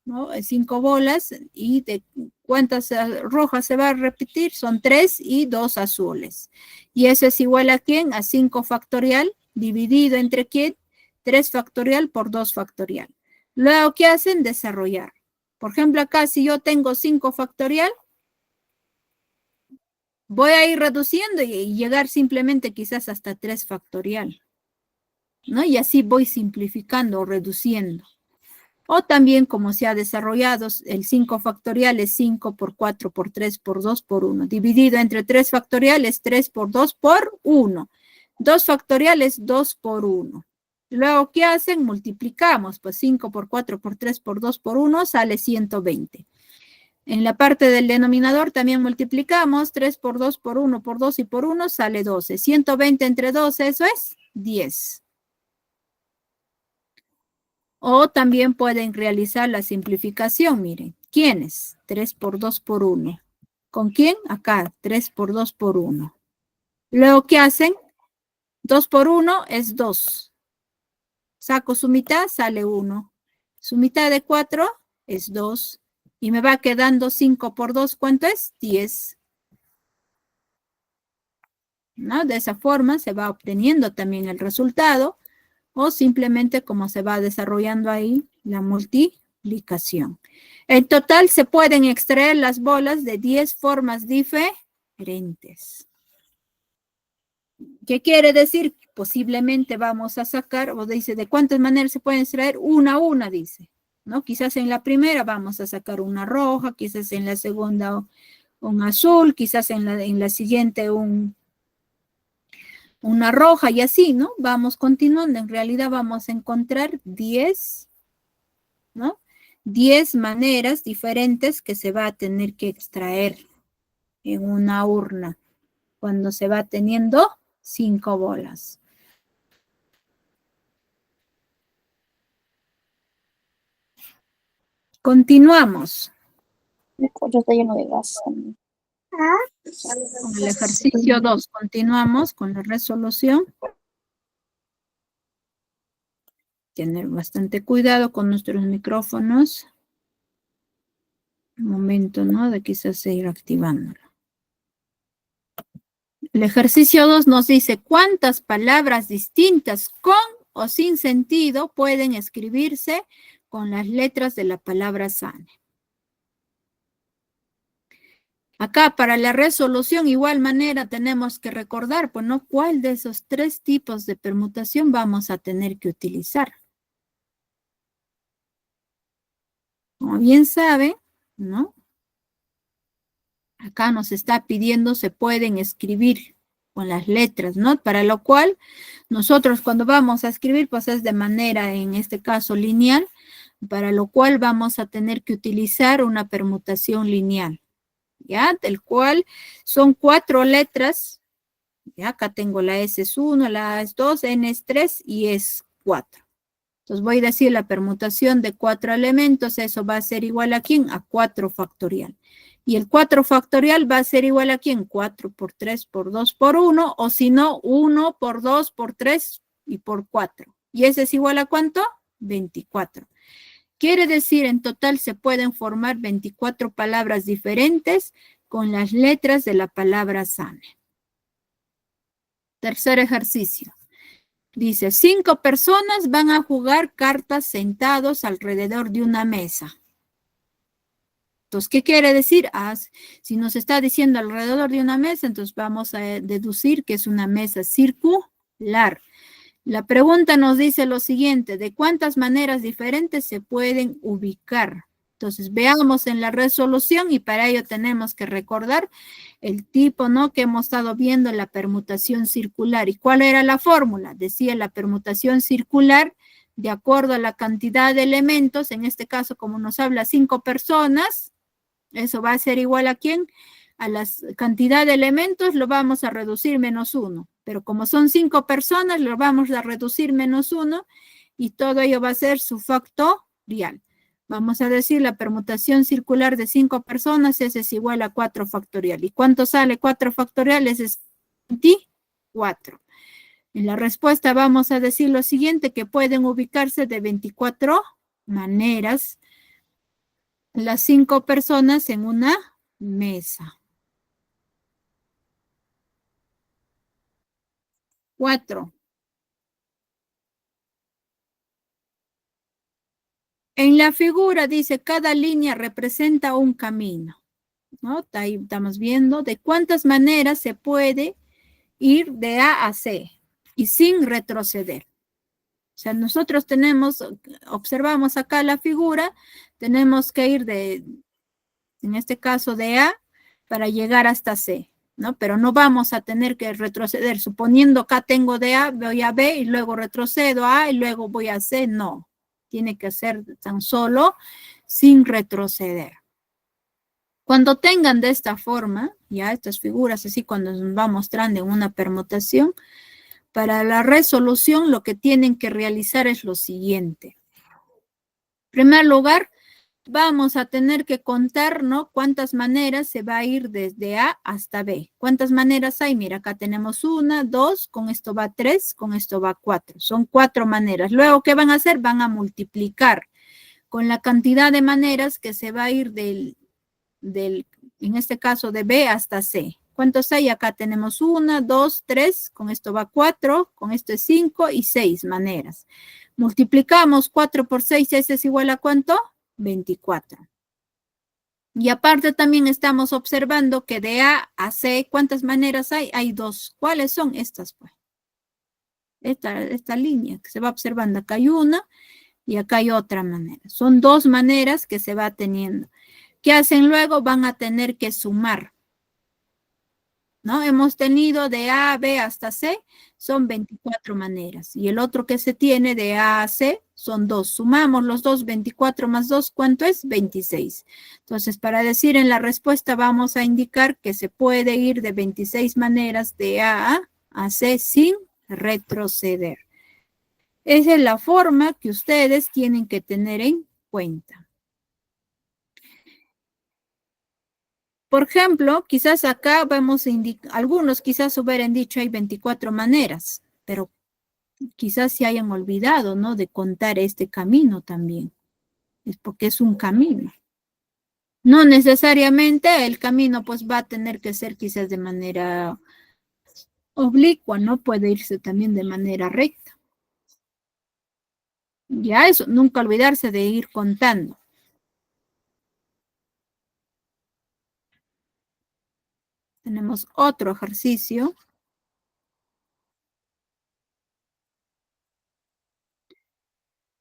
¿no? 5 bolas, y de cuántas rojas se va a repetir, son 3 y 2 azules. Y eso es igual a ¿quién? A 5 factorial dividido entre ¿quién? 3 factorial por 2 factorial. Luego, ¿qué hacen? Desarrollar. Por ejemplo, acá si yo tengo 5 factorial, voy a ir reduciendo y llegar simplemente quizás hasta 3 factorial, ¿no? Y así voy simplificando o reduciendo. O también como se ha desarrollado, el 5 factorial es 5 por 4 por 3 por 2 por 1. Dividido entre 3 factorial es 3 por 2 por 1. 2 factorial es 2 por 1. Luego, ¿qué hacen? Multiplicamos, pues 5 por 4 por 3 por 2 por 1 sale 120. En la parte del denominador también multiplicamos 3 por 2 por 1 por 2 y por 1 sale 12. 120 entre 12, eso es 10. O también pueden realizar la simplificación, miren. ¿Quiénes? 3 por 2 por 1. ¿Con quién? Acá, 3 por 2 por 1. Luego, ¿qué hacen? 2 por 1 es 2. Saco su mitad, sale 1. Su mitad de 4 es 2. Y me va quedando 5 por 2, ¿cuánto es? 10. ¿No? De esa forma se va obteniendo también el resultado, o simplemente como se va desarrollando ahí la multiplicación. En total se pueden extraer las bolas de 10 formas diferentes. ¿Qué quiere decir? Posiblemente vamos a sacar, o dice, ¿de cuántas maneras se pueden extraer? Una a una, dice, ¿no? Quizás en la primera vamos a sacar una roja, quizás en la segunda un azul, quizás en la siguiente una roja y así, ¿no? Vamos continuando. En realidad vamos a encontrar 10, ¿no? 10 maneras diferentes que se va a tener que extraer en una urna cuando se va teniendo 5 bolas. Continuamos. El cuadro está lleno de gas. Con el ejercicio 2, continuamos con la resolución. Tener bastante cuidado con nuestros micrófonos. Un momento, ¿no? De quizás seguir activándolo. El ejercicio 2 nos dice cuántas palabras distintas con o sin sentido pueden escribirse con las letras de la palabra sane. Acá para la resolución, igual manera tenemos que recordar, pues, ¿no? ¿Cuál de esos 3 tipos de permutación vamos a tener que utilizar? Como bien sabe, ¿no? Acá nos está pidiendo, se pueden escribir con las letras, ¿no? Para lo cual, nosotros cuando vamos a escribir, pues es de manera, en este caso, lineal, para lo cual vamos a tener que utilizar una permutación lineal. ¿Ya? Del cual son 4 letras, ¿ya? Acá tengo la S es 1, la A es 2, N es 3 y es 4. Entonces voy a decir la permutación de 4 elementos, eso va a ser igual a ¿quién? A 4 factorial. Y el 4 factorial va a ser igual a ¿quién? 4 por 3 por 2 por 1, o si no, 1 por 2 por 3 y por 4. ¿Y ese es igual a cuánto? 24. Quiere decir, en total se pueden formar 24 palabras diferentes con las letras de la palabra sane. Tercer ejercicio. Dice, 5 personas van a jugar cartas sentados alrededor de una mesa. Entonces, ¿qué quiere decir? Si nos está diciendo alrededor de una mesa, entonces vamos a deducir que es una mesa circular. La pregunta nos dice lo siguiente, ¿de cuántas maneras diferentes se pueden ubicar? Entonces, veamos en la resolución y para ello tenemos que recordar el tipo, ¿no? Que hemos estado viendo en la permutación circular. ¿Y cuál era la fórmula? Decía la permutación circular, de acuerdo a la cantidad de elementos, en este caso, como nos habla 5 personas, eso va a ser igual a ¿quién? A la cantidad de elementos lo vamos a reducir menos 1. Pero como son 5 personas, lo vamos a reducir menos 1 y todo ello va a ser su factorial. Vamos a decir la permutación circular de 5 personas, ese es igual a 4 factorial. ¿Y cuánto sale 4 factorial? Ese es 24. En la respuesta vamos a decir lo siguiente, que pueden ubicarse de 24 maneras las 5 personas en una mesa. 4. En la figura dice, cada línea representa un camino, ¿no? Ahí estamos viendo de cuántas maneras se puede ir de A a C y sin retroceder. O sea, nosotros observamos acá la figura, tenemos que ir en este caso de A para llegar hasta C, ¿no? Pero no vamos a tener que retroceder. Suponiendo acá tengo de A, voy a B y luego retrocedo a A y luego voy a C, no. Tiene que ser tan solo sin retroceder. Cuando tengan de esta forma, ya estas figuras así cuando nos va mostrando en una permutación, para la resolución lo que tienen que realizar es lo siguiente. En primer lugar, vamos a tener que contar, ¿no? Cuántas maneras se va a ir desde A hasta B. ¿Cuántas maneras hay? Mira, acá tenemos 1, 2, con esto va 3, con esto va 4. Son 4 maneras. Luego, ¿qué van a hacer? Van a multiplicar con la cantidad de maneras que se va a ir en este caso, de B hasta C. ¿Cuántos hay? Acá tenemos 1, 2, 3, con esto va 4, con esto es 5 y 6 maneras. Multiplicamos 4 por 6, ¿ese es igual a cuánto? 24. Y aparte también estamos observando que de A a C, ¿cuántas maneras hay? Hay 2. ¿Cuáles son estas? Pues? Esta línea que se va observando. Acá hay una y acá hay otra manera. Son 2 maneras que se va teniendo. ¿Qué hacen luego? Van a tener que sumar, ¿no? Hemos tenido de A a B hasta C, son 24 maneras. Y el otro que se tiene de A a C son 2. Sumamos los dos, 24 más 2, ¿cuánto es? 26. Entonces, para decir en la respuesta vamos a indicar que se puede ir de 26 maneras de A a C sin retroceder. Esa es la forma que ustedes tienen que tener en cuenta. Por ejemplo, quizás acá vemos, algunos quizás hubieran dicho hay 24 maneras, pero quizás se hayan olvidado, ¿no? De contar este camino también. Es porque es un camino. No necesariamente el camino pues va a tener que ser quizás de manera oblicua, ¿no? Puede irse también de manera recta. Ya eso, nunca olvidarse de ir contando. Tenemos otro ejercicio.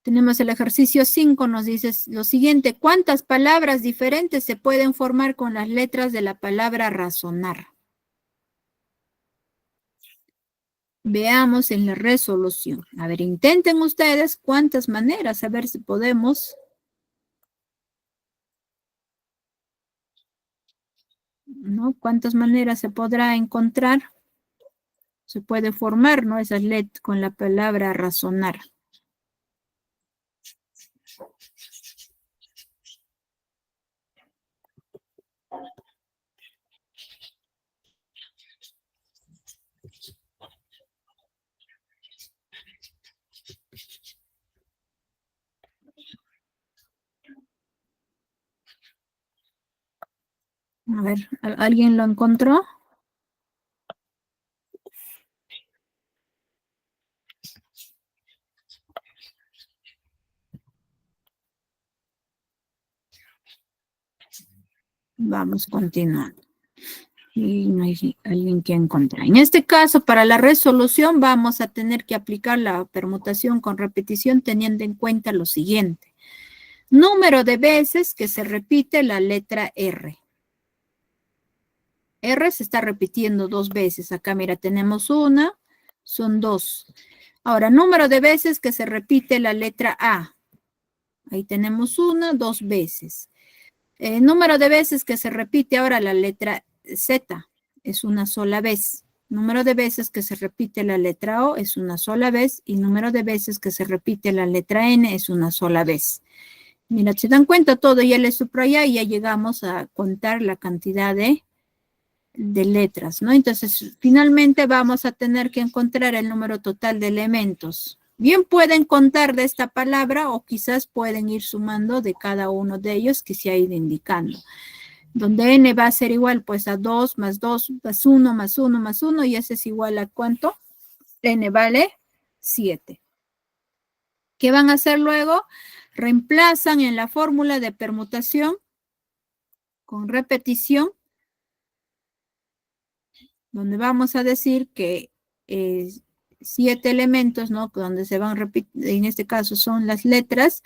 Tenemos el ejercicio 5, nos dice lo siguiente: ¿cuántas palabras diferentes se pueden formar con las letras de la palabra razonar? Veamos en la resolución. A ver, intenten ustedes cuántas maneras, a ver si podemos. ¿No? ¿Cuántas maneras se podrá encontrar? Se puede formar, ¿no? Esas letras con la palabra razonar. A ver, ¿alguien lo encontró? Vamos continuando. Y no hay alguien que encontrar. En este caso, para la resolución vamos a tener que aplicar la permutación con repetición teniendo en cuenta lo siguiente. Número de veces que se repite la letra R. R se está repitiendo 2 veces. Acá, mira, tenemos una, son 2. Ahora, número de veces que se repite la letra A. Ahí tenemos una, 2 veces. Número de veces que se repite ahora la letra Z. Es una sola vez. Número de veces que se repite la letra O es una sola vez. Y número de veces que se repite la letra N es una sola vez. Mira, se dan cuenta todo, ya le subrayé y ya llegamos a contar la cantidad de letras, ¿no? Entonces, finalmente vamos a tener que encontrar el número total de elementos. Bien pueden contar de esta palabra o quizás pueden ir sumando de cada uno de ellos que se ha ido indicando. Donde n va a ser igual pues a 2 más 2 más 1 más 1 más 1 y ese es igual a ¿cuánto? N vale 7. ¿Qué van a hacer luego? Reemplazan en la fórmula de permutación con repetición, donde vamos a decir que 7 elementos, ¿no? Donde se van repitiendo, en este caso son las letras,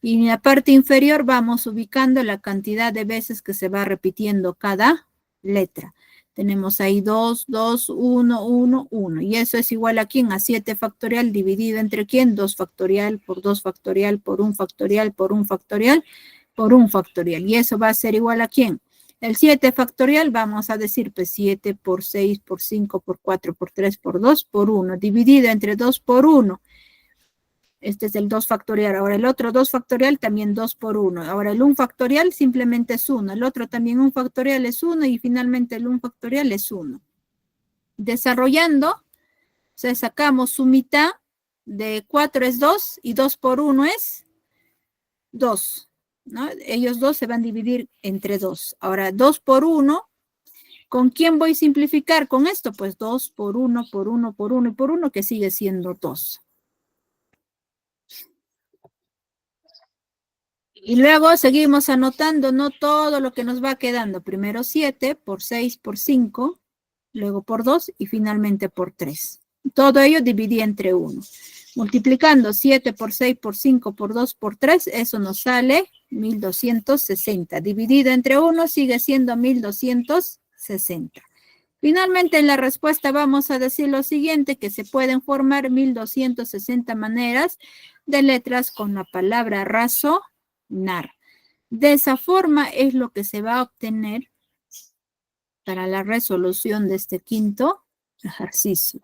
y en la parte inferior vamos ubicando la cantidad de veces que se va repitiendo cada letra. Tenemos ahí 2, 2, 1, 1, 1. Y eso es igual a ¿quién? A 7 factorial dividido entre ¿quién? 2 factorial por 2 factorial por 1 factorial por 1 factorial por 1 factorial. Y eso va a ser igual a ¿quién? El 7 factorial vamos a decir pues 7 por 6 por 5 por 4 por 3 por 2 por 1 dividido entre 2 por 1. Este es el 2 factorial. Ahora el otro 2 factorial también 2 por 1. Ahora el 1 factorial simplemente es 1. El otro también 1 factorial es 1 y finalmente el 1 factorial es 1. Desarrollando, o sea, sacamos su mitad de 4 es 2 y 2 por 1 es 2. ¿No? Ellos dos se van a dividir entre 2. Ahora 2 por 1, ¿con quién voy a simplificar con esto? Pues 2 por 1, por 1, por 1 y por 1, que sigue siendo 2. Y luego seguimos anotando, ¿no? Todo lo que nos va quedando. Primero 7 por 6 por 5, luego por 2 y finalmente por 3. Todo ello dividí entre 1. Multiplicando 7 por 6 por 5 por 2 por 3, eso nos sale 1260. Dividido entre 1 sigue siendo 1260. Finalmente en la respuesta vamos a decir lo siguiente, que se pueden formar 1260 maneras de letras con la palabra razonar. De esa forma es lo que se va a obtener para la resolución de este quinto ejercicio.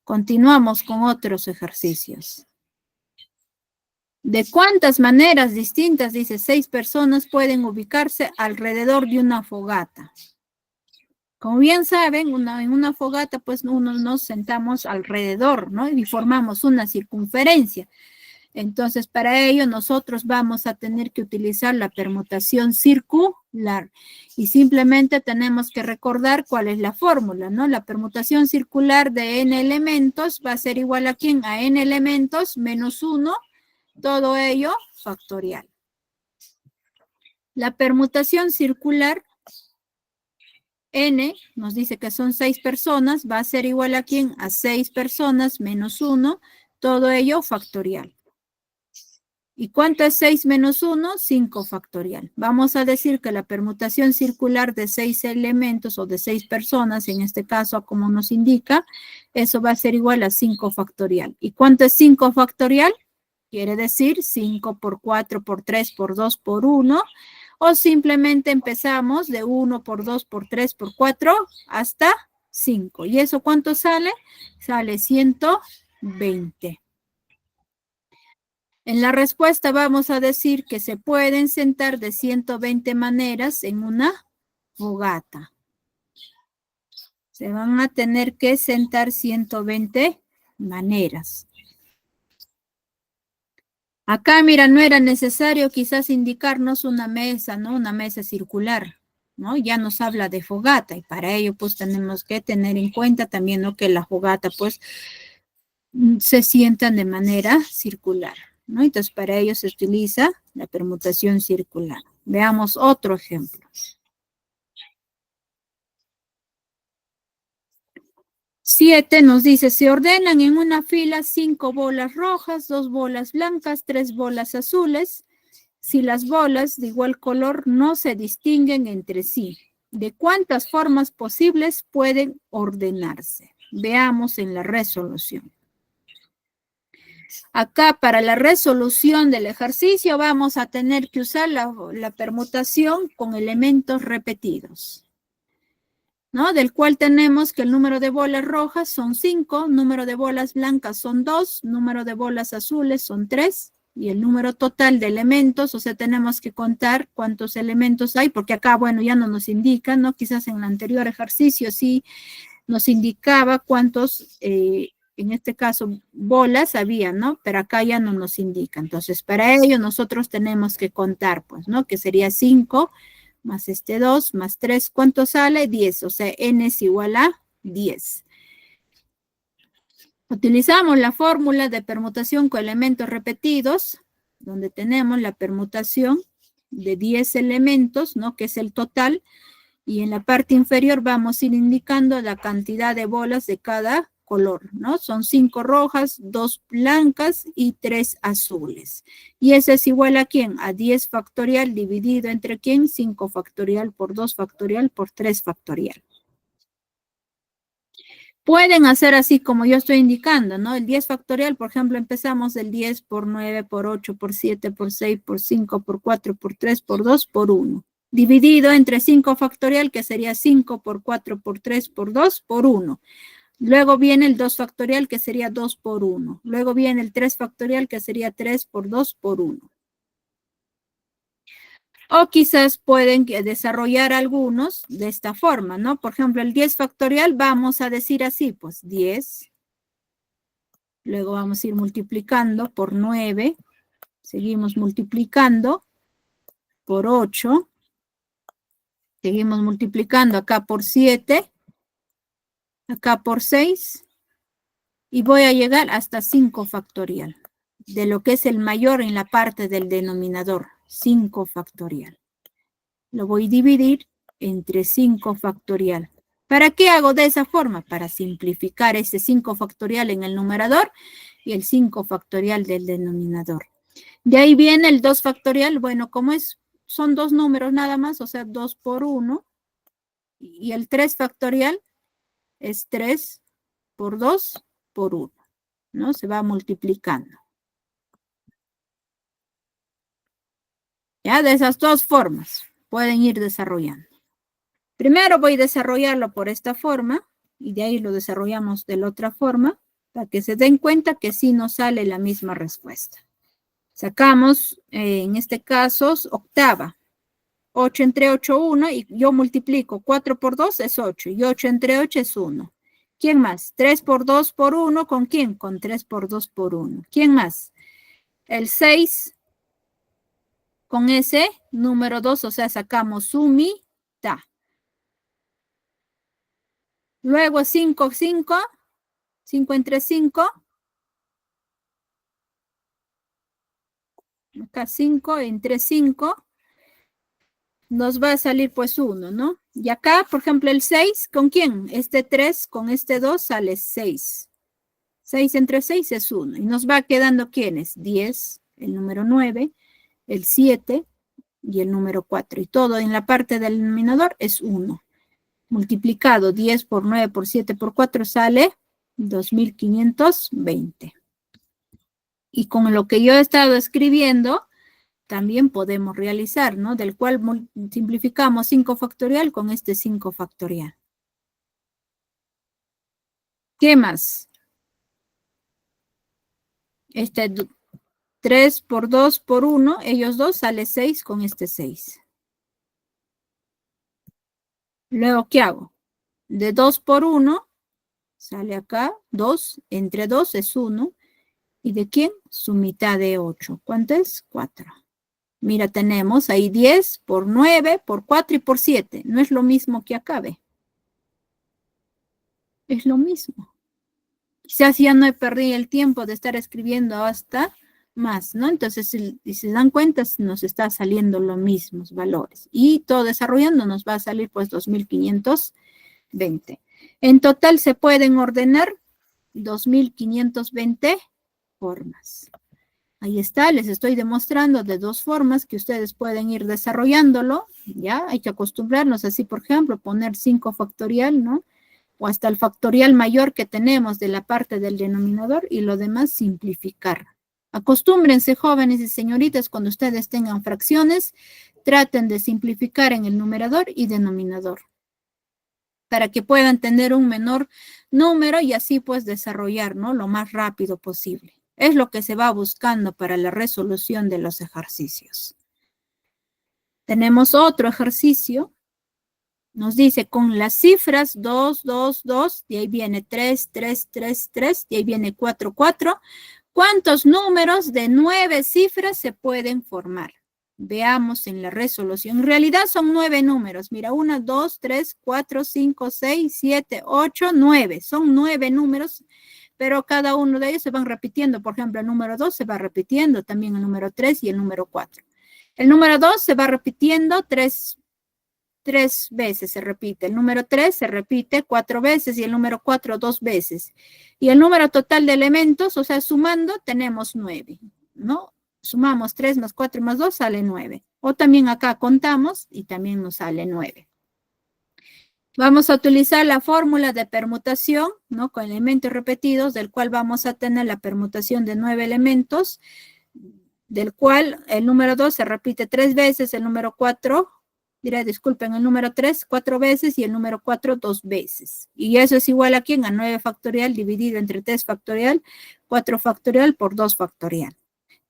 Continuamos con otros ejercicios. ¿De cuántas maneras distintas, dice, 6 personas pueden ubicarse alrededor de una fogata? Como bien saben, en una fogata, pues nos sentamos alrededor, ¿no? Y formamos una circunferencia. Entonces, para ello nosotros vamos a tener que utilizar la permutación circular y simplemente tenemos que recordar cuál es la fórmula, ¿no? La permutación circular de n elementos va a ser igual a ¿quién? A n elementos menos 1, todo ello factorial. La permutación circular n nos dice que son 6 personas, va a ser igual a ¿quién? A 6 personas menos 1, todo ello factorial. ¿Y cuánto es 6 menos 1? 5 factorial. Vamos a decir que la permutación circular de 6 elementos o de 6 personas, en este caso como nos indica, eso va a ser igual a 5 factorial. ¿Y cuánto es 5 factorial? Quiere decir 5 por 4 por 3 por 2 por 1, o simplemente empezamos de 1 por 2 por 3 por 4 hasta 5. ¿Y eso cuánto sale? Sale 120. En la respuesta vamos a decir que se pueden sentar de 120 maneras en una fogata. Se van a tener que sentar 120 maneras. Acá, mira, no era necesario quizás indicarnos una mesa, ¿no? Una mesa circular, ¿no? Ya nos habla de fogata y para ello pues tenemos que tener en cuenta también, ¿no? Que la fogata pues se sientan de manera circular, ¿no? Entonces, para ello se utiliza la permutación circular. Veamos otro ejemplo. 7 nos dice, se ordenan en una fila 5 bolas rojas, 2 bolas blancas, 3 bolas azules. Si las bolas de igual color no se distinguen entre sí, ¿de cuántas formas posibles pueden ordenarse? Veamos en la resolución. Acá para la resolución del ejercicio vamos a tener que usar la permutación con elementos repetidos, ¿no? Del cual tenemos que el número de bolas rojas son 5, número de bolas blancas son 2, número de bolas azules son 3 y el número total de elementos, o sea, tenemos que contar cuántos elementos hay, porque acá, bueno, ya no nos indica, ¿no? Quizás en el anterior ejercicio sí nos indicaba cuántos en este caso, bolas había, ¿no? Pero acá ya no nos indica. Entonces, para ello nosotros tenemos que contar, pues, ¿no? Que sería 5 más 2 más 3. ¿Cuánto sale? 10. O sea, n es igual a 10. Utilizamos la fórmula de permutación con elementos repetidos, donde tenemos la permutación de 10 elementos, ¿no? Que es el total. Y en la parte inferior vamos a ir indicando la cantidad de bolas de cada color, ¿no? Son 5 rojas, 2 blancas y 3 azules. Y eso es igual a ¿quién? A 10 factorial dividido entre ¿quién? 5 factorial por 2 factorial por 3 factorial. Pueden hacer así como yo estoy indicando, ¿no? El 10 factorial, por ejemplo, empezamos del 10 por 9, por 8, por 7, por 6, por 5, por 4, por 3, por 2, por 1. Dividido entre 5 factorial, que sería 5 por 4, por 3, por 2, por 1. Luego viene el 2 factorial, que sería 2 por 1. Luego viene el 3 factorial, que sería 3 por 2 por 1. O quizás pueden desarrollar algunos de esta forma, ¿no? Por ejemplo, el 10 factorial, vamos a decir así, pues 10. Luego vamos a ir multiplicando por 9. Seguimos multiplicando por 8. Seguimos multiplicando acá por 7. Acá por 6. Y voy a llegar hasta 5 factorial. De lo que es el mayor en la parte del denominador. 5 factorial. Lo voy a dividir entre 5 factorial. ¿Para qué hago de esa forma? Para simplificar ese 5 factorial en el numerador y el 5 factorial del denominador. De ahí viene el 2 factorial. Bueno, como son dos números nada más, o sea, 2 por 1. Y el 3 factorial es 3 por 2 por 1. ¿No? Se va multiplicando. Ya, de esas dos formas pueden ir desarrollando. Primero voy a desarrollarlo por esta forma y de ahí lo desarrollamos de la otra forma para que se den cuenta que sí nos sale la misma respuesta. Sacamos, en este caso, octava. 8 entre 8, 1 y yo multiplico 4 por 2 es 8 y 8 entre 8 es 1. ¿Quién más? 3 por 2 por 1, ¿con quién? Con 3 por 2 por 1. ¿Quién más? El 6 con ese número 2, o sea, sacamos su mitad. Luego 5, 5, 5 entre 5. Acá 5 entre 5. Nos va a salir pues 1, ¿no? Y acá, por ejemplo, el 6, ¿con quién? Este 3 con este 2 sale 6. 6 entre 6 es 1. Y nos va quedando, ¿quiénes? 10, el número 9, el 7 y el número 4. Y todo en la parte del denominador es 1. Multiplicado 10 por 9 por 7 por 4 sale 2520. Y con lo que yo he estado escribiendo, también podemos realizar, ¿no? Del cual simplificamos 5 factorial con este 5 factorial. ¿Qué más? Este 3 por 2 por 1, ellos dos sale 6 con este 6. Luego, ¿qué hago? De 2 por 1, sale acá 2, entre 2 es 1. ¿Y de quién? Su mitad de 8. ¿Cuánto es? 4. Mira, tenemos ahí 10 por 9, por 4 y por 7. No es lo mismo que acá, ¿ve? Es lo mismo. Quizás ya no he perdido el tiempo de estar escribiendo hasta más, ¿no? Entonces, si se dan cuenta, nos está saliendo los mismos valores. Y todo desarrollando nos va a salir pues 2520. En total se pueden ordenar 2520 formas. Ahí está, les estoy demostrando de dos formas que ustedes pueden ir desarrollándolo, ¿ya? Hay que acostumbrarnos así, por ejemplo, poner 5 factorial, ¿no? O hasta el factorial mayor que tenemos de la parte del denominador y lo demás simplificar. Acostúmbrense, jóvenes y señoritas, cuando ustedes tengan fracciones, traten de simplificar en el numerador y denominador para que puedan tener un menor número y así pues desarrollar, ¿no? Lo más rápido posible. Es lo que se va buscando para la resolución de los ejercicios. Tenemos otro ejercicio. Nos dice con las cifras 2, 2, 2, y ahí viene 3, 3, 3, 3, y ahí viene 4, 4. ¿Cuántos números de 9 cifras se pueden formar? Veamos en la resolución. En realidad son 9 números. Mira, 1, 2, 3, 4, 5, 6, 7, 8, 9. Son 9 números, pero cada uno de ellos se van repitiendo. Por ejemplo, el número 2 se va repitiendo, también el número 3 y el número 4. El número 2 se va repitiendo 3 veces se repite. El número 3 se repite 4 veces y el número 4 2 veces. Y el número total de elementos, o sea, sumando, tenemos 9, ¿no? Sumamos 3 más 4 más 2, sale 9. O también acá contamos y también nos sale 9. Vamos a utilizar la fórmula de permutación, ¿no? Con elementos repetidos, del cual vamos a tener la permutación de 9 elementos, del cual el número 2 se repite 3 veces, el número 4 diré, disculpen, el número 3 4 veces y el número 4 2 veces. Y eso es igual a ¿quién? A 9 factorial dividido entre 3 factorial, 4 factorial por 2 factorial.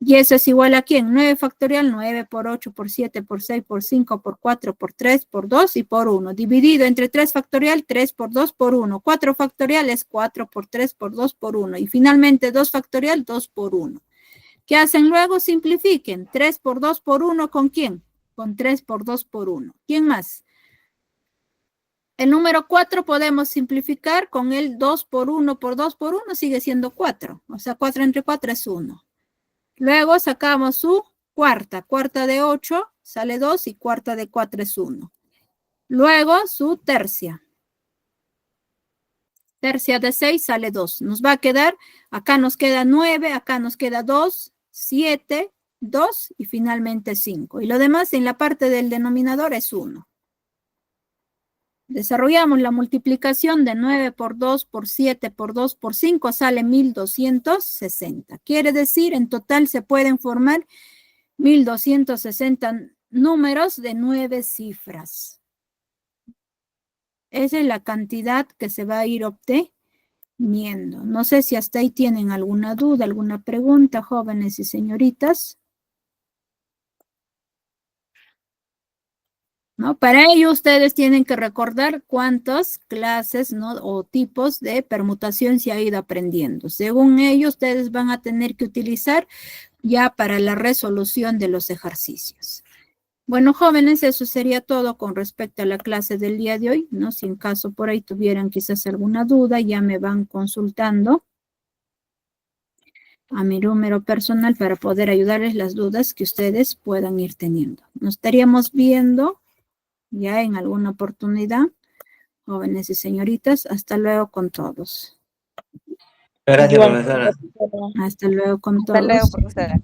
Y eso es igual a ¿quién? 9 factorial, 9 por 8, por 7, por 6, por 5, por 4, por 3, por 2 y por 1. Dividido entre 3 factorial, 3 por 2 por 1. 4 factorial es 4 por 3 por 2 por 1. Y finalmente 2 factorial, 2 por 1. ¿Qué hacen luego? Simplifiquen. 3 por 2 por 1, ¿con quién? Con 3 por 2 por 1. ¿Quién más? El número 4 podemos simplificar con el 2 por 1 por 2 por 1, sigue siendo 4. O sea, 4 entre 4 es 1. Luego sacamos su cuarta. Cuarta de 8 sale 2 y cuarta de 4 es 1. Luego su tercia. Tercia de 6 sale 2. Nos va a quedar, acá nos queda 9, acá nos queda 2, 7, 2 y finalmente 5. Y lo demás en la parte del denominador es 1. Desarrollamos la multiplicación de 9 por 2 por 7 por 2 por 5 sale 1260. Quiere decir, en total se pueden formar 1260 números de 9 cifras. Esa es la cantidad que se va a ir obteniendo. No sé si hasta ahí tienen alguna duda, alguna pregunta, jóvenes y señoritas. ¿No? Para ello ustedes tienen que recordar cuántas clases, ¿no? O tipos de permutación se ha ido aprendiendo. Según ello, ustedes van a tener que utilizar ya para la resolución de los ejercicios. Bueno, jóvenes, eso sería todo con respecto a la clase del día de hoy, ¿no? Si en caso por ahí tuvieran quizás alguna duda, ya me van consultando a mi número personal para poder ayudarles las dudas que ustedes puedan ir teniendo. Nos estaríamos viendo ya en alguna oportunidad, jóvenes y señoritas. Hasta luego con todos. Gracias, Igual, profesora. Hasta luego con Hasta luego, todos. profesora.